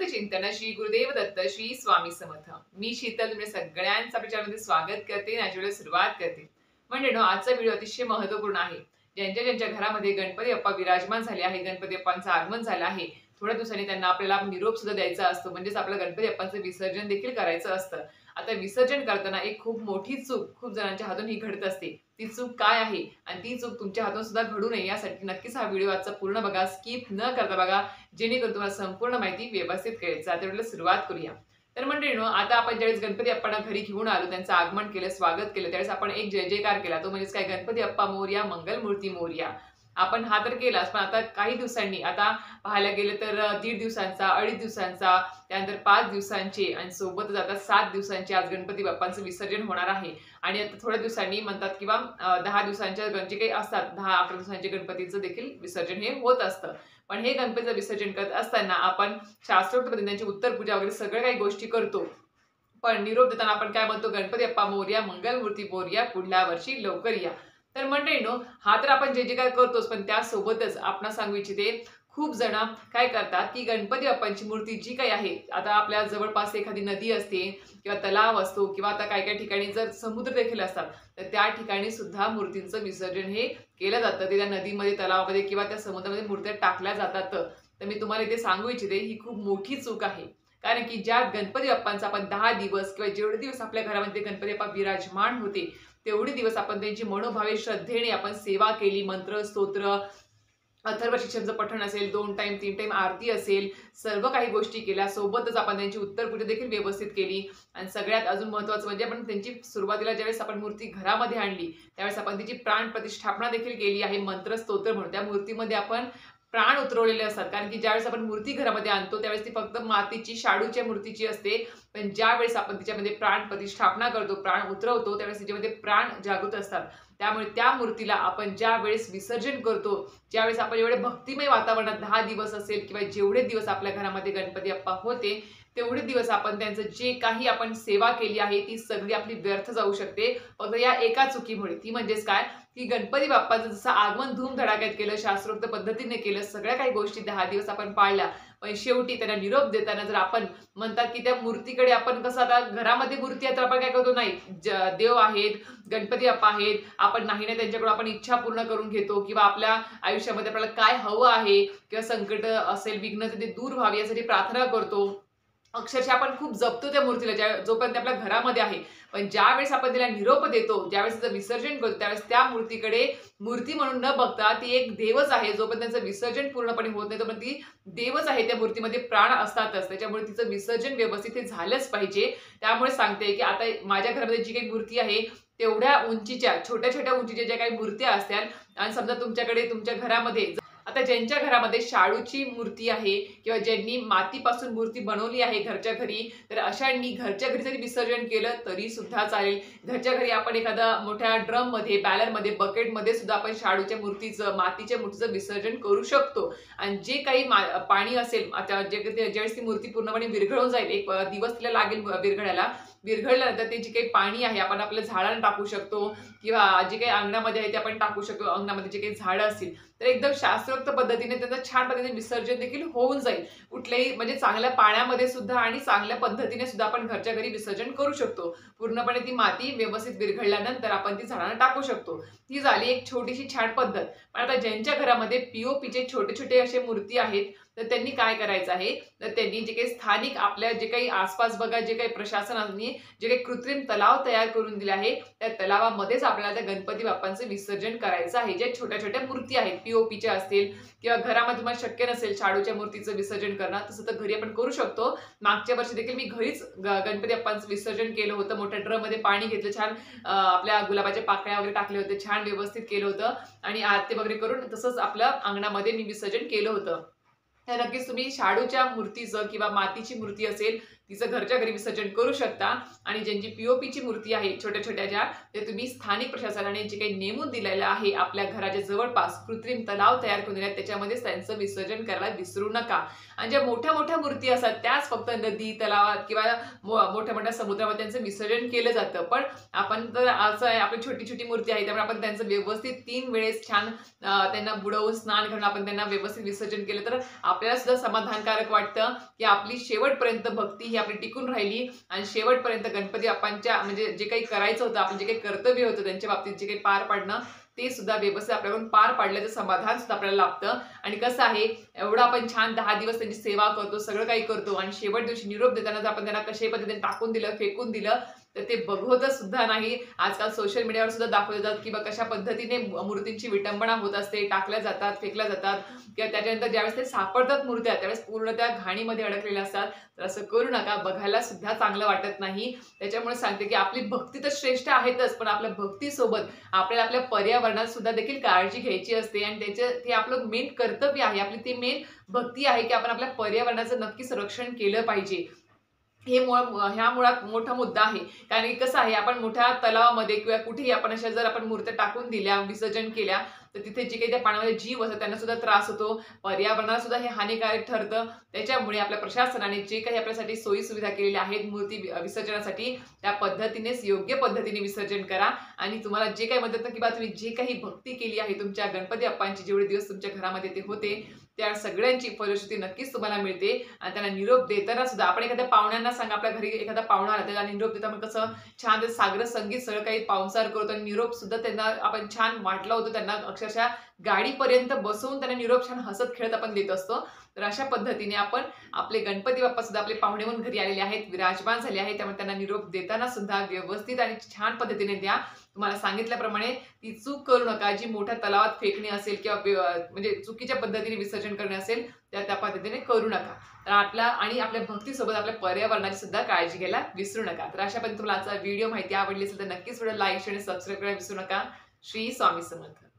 अवधूत चिंतन श्री गुरुदेव दत्त श्री स्वामी समर्थ। मी शीतल तुमच्या सगळ्यांचं आपल्या चॅनलमध्ये स्वागत करते आणि आजच्या सुरुवात करते। म्हणजे आजचा व्हिडिओ अतिशय महत्त्वपूर्ण आहे। ज्यांच्या घरामध्ये गणपती बाप्पा विराजमान झाले आहे, गणपती बाप्पांचं आगमन झालं आहे, थोड्या दिवसांनी त्यांना आपल्याला निरोप सुद्धा द्यायचा असतो, म्हणजेच आपल्या गणपती बाप्पांचं विसर्जन देखील करायचं असतं। आता विसर्जन करताना एक खूप मोठी चूक खूप जणांच्या हातून ही घडत असते। ती चूक काय आहे आणि ती चूक तुमच्या हातून सुद्धा घडू नये यासाठी नक्कीच हा व्हिडिओ आजचा पूर्ण बघा, स्किप न करता बघा, जेणेकरून तुम्हाला संपूर्ण माहिती व्यवस्थित कळेल। आता व्हिडिओला सुरुवात करूया। तर मंडळींनो, आता आपण ज्यावेळेस गणपती बाप्पांना घरी घेऊन आलो, त्यांचं आगमन केलं, स्वागत केलं, त्यावेळेस आपण एक जय जयकार केला, तो म्हणजे काय, गणपती बाप्पा मोरया, मंगलमूर्ती मोरया। आपण हा तर केलाच, पण आता काही दिवसांनी आता पाहायला गेलं तर 1.5 दिवसांचा, 2.5 दिवसांचा, त्यानंतर 5 दिवसांचे आणि सोबतच आता 7 दिवसांचे आज गणपती बाप्पांचं विसर्जन होणार आहे। आणि आता थोड्या दिवसांनी म्हणतात किंवा 10 दिवसांच्या जे काही असतात, 10-11 दिवसांचे गणपतीचं देखील विसर्जन हे होत असतं। पण हे गणपतीचं विसर्जन करत असताना आपण शास्त्रोक्त पद्धतीने त्यांची उत्तर पूजा वगैरे सगळ्या काही गोष्टी करतो। पण निरोप देताना आपण काय म्हणतो, गणपती बाप्पा मोरया, मंगलमूर्ती मोरया, पुढल्या वर्षी लवकर या। तर मंडळींनो, हा तर आपण जे काय करतोच, पण त्यासोबतच आपण सांगू इच्छिते, खूप जण काय करतात की गणपती बाप्पांची मूर्ती जी काही आहे, आता आपल्या जवळपास एखादी नदी असते किंवा तलाव असतो किंवा आता काही काही ठिकाणी जर समुद्र देखील असतात, तर त्या ठिकाणी सुद्धा मूर्तींचं विसर्जन हे केलं जातं। ते त्या नदीमध्ये, तलावामध्ये किंवा त्या समुद्रामध्ये मूर्त्या टाकल्या जातात। तर मी तुम्हाला इथे सांगू इच्छिते, ही खूप मोठी चूक आहे। कारण की ज्या गणपती बाप्पांचा आपण 10 दिवस किंवा जेवढे दिवस आपल्या घरामध्ये गणपती बाप्पा विराजमान होते, तेवढे दिवस आपण त्यांची मनोभावे श्रद्धेने आपण सेवा केली, मंत्र, स्तोत्र, अथर्व शीर्षाचं पठण असेल, 2 टाइम 3 टाइम आरती असेल, सर्व काही गोष्टी केल्या। सोबतच आपण त्यांची उत्तर पूजा देखील व्यवस्थित केली। आणि सगळ्यात अजून महत्त्वाचं म्हणजे आपण त्यांची सुरुवातीला ज्यावेळेस आपण मूर्ती घरामध्ये आणली, त्यावेळेस आपण तिची प्राण प्रतिष्ठापना देखील केली आहे, मंत्र स्तोत्र म्हणून। त्या मूर्तीमध्ये आपण प्राण उतरवलेले असतात, कारण की ज्यावेळेस आपण मूर्ती घरामध्ये आणतो त्यावेळेस ती फक्त मातीची, शाडूच्या मूर्तीची असते, पण ज्यावेळेस आपण तिच्यामध्ये प्राण प्रतिष्ठापना करतो, प्राण उतरवतो, त्यावेळेस तिच्यामध्ये प्राण जागृत असतात। त्यामुळे त्या मूर्तीला आपण ज्यावेळेस विसर्जन करतो, ज्यावेळेस आपण एवढे भक्तिमय वातावरणात 10 दिवस असेल किंवा जेवढे दिवस आपल्या घरामध्ये गणपती बाप्पा होते, तेवढे दिवस आपण त्यांचं जे काही आपण सेवा केली आहे, ती सगळी आपली व्यर्थ जाऊ शकते, फक्त या एका चुकीमुळे। ती म्हणजेच काय, की गणपती बाप्पाचं जसं आगमन धूमधडाक्यात केलं, शास्त्रोक्त पद्धतीने केलं, सगळ्या काही गोष्टी 10 दिवस आपण पाळल्या, पण शेवटी त्यांना निरोप देताना जर आपण म्हणतात की त्या मूर्तीकडे आपण कसं, आता घरामध्ये मूर्ती आहे तर आपण काय करतो, नाही देव आहेत, गणपती बाप्पा आहेत, आपण नाही ना त्यांच्याकडून आपण इच्छा पूर्ण करून घेतो किंवा आपल्या आयुष्यामध्ये आपल्याला काय हवं आहे किंवा संकट असेल, विघ्न ते दूर व्हावे यासाठी प्रार्थना करतो। अक्षरशः आपण खूप जपतो त्या मूर्तीला, जोपर्यंत आपल्या घरामध्ये आहे। पण ज्यावेळेस आपण तिला निरोप देतो, ज्यावेळेस तिचं विसर्जन करतो, त्यावेळेस त्या मूर्तीकडे मूर्ती म्हणून न बघता ती एक देवच आहे। जोपर्यंत त्यांचं विसर्जन पूर्णपणे होत नाही, तोपर्यंत ती देवच आहे, त्या मूर्तीमध्ये प्राण असतातच। त्याच्यामुळे तिचं विसर्जन व्यवस्थित हे झालंच पाहिजे। त्यामुळे सांगते की आता माझ्या घरामध्ये जी काही मूर्ती आहे, तेवढ्या उंचीच्या, छोट्या छोट्या उंचीच्या ज्या काही मूर्त्या असतील, आणि समजा तुमच्याकडे तुमच्या घरामध्ये आता ज्यांच्या घरामध्ये शाडूची मूर्ती आहे किंवा ज्यांनी मातीपासून मूर्ती बनवली आहे घरच्या घरी, तर अशांनी घरच्या घरी जरी विसर्जन केलं तरी सुद्धा चालेल। घरच्या घरी आपण एखादा मोठ्या ड्रम मध्ये, बॅलर मध्ये, बकेट मध्ये सुद्धा आपण शाडूच्या मूर्तीचं, मातीच्या मूर्तीचं विसर्जन करू शकतो। आणि जे काही पाणी असेल, आता ज्यावेळेस ती मूर्ती पूर्णपणे विरघळून जाईल, एक दिवस तिला लागेल विरघळायला, विरघळल्यानंतर ते जे काही पाणी आहे आपण आपल्या झाडांना टाकू शकतो किंवा जे काही अंगणामध्ये आहे ते आपण टाकू शकतो। अंगणामध्ये जे काही झाडं असतील तर एकदम शास्त्रोक्त पद्धतीने त्याचं छान पद्धतीने विसर्जन देखील होऊन जाईल। कुठल्याही म्हणजे चांगल्या पाण्यामध्ये सुद्धा आणि चांगल्या पद्धतीने सुद्धा आपण घरच्या घरी विसर्जन करू शकतो। पूर्णपणे ती माती व्यवस्थित विरघळल्यानंतर आपण ती झाडांना टाकू शकतो। ही झाली एक छोटीशी छान पद्धत। पण आता ज्यांच्या घरामध्ये पीओपीचे छोटे छोटे असे मूर्ती आहेत, तर त्यांनी काय करायचं आहे, तर त्यांनी जे काही स्थानिक आपल्या जे काही आसपास बघा, जे काही प्रशासनाने जे काही कृत्रिम तलाव तयार करून दिले आहे, त्या तलावामध्येच आपल्याला त्या गणपती बाप्पांचं विसर्जन करायचं आहे। जे छोट्या छोट्या मूर्ती आहेत, पीओपीच्या असतील किंवा घरामध्ये तुम्हाला शक्य नसेल शाडूच्या मूर्तीचं विसर्जन करणं, तसं तर घरी आपण करू शकतो। मागच्या वर्षी देखील मी घरीच गणपती बाप्पांचं विसर्जन केलं होतं। मोठ्या ड्रम मध्ये पाणी घेतलं, छान आपल्या गुलाबाच्या पाकळ्या वगैरे टाकले होते, छान व्यवस्थित केलं होतं आणि आरती वगैरे करून तसंच आपल्या अंगणामध्ये मी विसर्जन केलं होतं। तर नक्कीच तुम्ही शाडूच्या मूर्तीचं किंवा मातीची मूर्ती असेल तिचं घरच्या घरी विसर्जन करू शकता। आणि ज्यांची पीओपीची मूर्ती आहे छोट्या छोट्या ज्या, ते तुम्ही स्थानिक प्रशासनाने जे काही नेमून दिलेलं आहे आपल्या घराच्या जवळपास कृत्रिम तलाव तयार करून दिले, त्याच्यामध्येच त्यांचं विसर्जन करायला विसरू नका। आणि ज्या मोठ्या मोठ्या मूर्ती असतात त्याच फक्त नदी, तलावात किंवा मोठ्या मोठ्या समुद्रामध्ये त्यांचं विसर्जन केलं जातं। पण आपण तर असं आहे, आपली छोटी छोटी मूर्ती आहे, त्यामुळे आपण त्यांचं व्यवस्थित 3 वेळेस छान त्यांना बुडवून स्नान घालून आपण त्यांना व्यवस्थित विसर्जन केलं तर आपल्याला सुद्धा समाधानकारक वाटतं की आपली शेवटपर्यंत भक्ती ही आपली टिकून राहिली आणि शेवटपर्यंत गणपती बाप्पांच्या म्हणजे जे काही करायचं होतं, आपलं जे काही कर्तव्य होतं त्यांच्या बाबतीत जे काही पार पाडणं, ते सुद्धा व्यवस्थित आपल्याकडून पार पाडल्याचं समाधान सुद्धा आपल्याला लाभतं. आणि कसं आहे, एवढं आपण छान 10 दिवस त्यांची सेवा करतो, सगळं काही करतो आणि शेवट दिवशी निरोप देताना जर आपण त्यांना कशाही पद्धतीने टाकून दिलं, फेकून दिलं, तर ते बघवतच सुद्धा नाही. आजकाल सोशल मीडियावर सुद्धा दाखवले जातात की कशा पद्धतीने मूर्तींची विटंबना होत असते, टाकल्या जातात, फेकल्या जातात किंवा त्याच्यानंतर ज्यावेळेस ते सापडतात मूर्त्या, त्यावेळेस पूर्ण त्या घाणीमध्ये अडकलेल्या असतात. तर असं करू नका, बघायला सुद्धा चांगलं वाटत नाही. त्याच्यामुळे सांगते की आपली भक्ती तर श्रेष्ठ आहेतच, पण आपल्या भक्तीसोबत आपल्याला आपल्या पर्यावरणात सुद्धा देखील काळजी घ्यायची असते आणि ते आपलं मेन कर्तव्य आहे, आपली ती मेन भक्ती आहे की आपण आपल्या पर्यावरणाचं नक्कीच रक्षण केलं पाहिजे. ह्या मुळात मोठा मुद्दा आहे. कारण की कसं आहे, आपण मोठ्या तलावामध्ये किंवा कुठेही आपण अशा जर आपण मूर्त्या टाकून दिल्या, विसर्जन केल्या, तर तिथे जे काही त्या पाण्यामध्ये जीव असतात त्यांना सुद्धा त्रास होतो. पर्यावरणाला सुद्धा हे हानिकारक ठरतं. त्याच्यामुळे आपल्या प्रशासनाने जे काही आपल्यासाठी सोयी सुविधा केलेल्या आहेत मूर्ती विसर्जनासाठी, त्या पद्धतीनेच योग्य पद्धतीने विसर्जन करा. आणि तुम्हाला जे काही म्हणतात ना, की तुम्ही जे काही भक्ती केली आहे तुमच्या गणपती बाप्पांची, जेवढे दिवस तुमच्या घरामध्ये ते होते, त्या सगळ्यांची फलश्रुती नक्कीच तुम्हाला मिळते. आणि त्यांना निरोप देताना सुद्धा आपण एखाद्या पाहुण्यांना सांगा, आपल्या घरी एखादा पाहुणा आला त्याला निरोप देता मग कसं छान साग्र संगीत सगळं काही पाहुणचार करतो आणि निरोप सुद्धा त्यांना आपण छान वाटला होतो. त्यांना अक्षरशः गाडीपर्यंत बसवून त्यांना निरोप छान हसत खेळत आपण देत असतो. तर अशा पद्धतीने आपण आपले गणपती बाप्पा सुद्धा आपले पाहुणे म्हणून घरी आलेले आहेत, विराजमान झाले आहेत. त्यामुळे त्यांना निरोप देताना सुद्धा व्यवस्थित आणि छान पद्धतीने द्या. तुम्हाला सांगितल्याप्रमाणे ती चूक करू नका, जी मोठ्या तलावात फेकणे असेल किंवा म्हणजे चुकीच्या पद्धतीने विसर्जन करणे असेल, त्या पद्धतीने करू नका. तर आपल्या भक्तीसोबत आपल्या पर्यावरणाची सुद्धा काळजी घ्यायला विसरू नका. तर अशा पद्धतीने तुम्हाला आजचा व्हिडिओ माहिती आवडली असेल तर नक्कीच व्हिडिओ लाईक, शेअर आणि सबस्क्राईब करायला विसरू नका. श्री स्वामी समर्थ.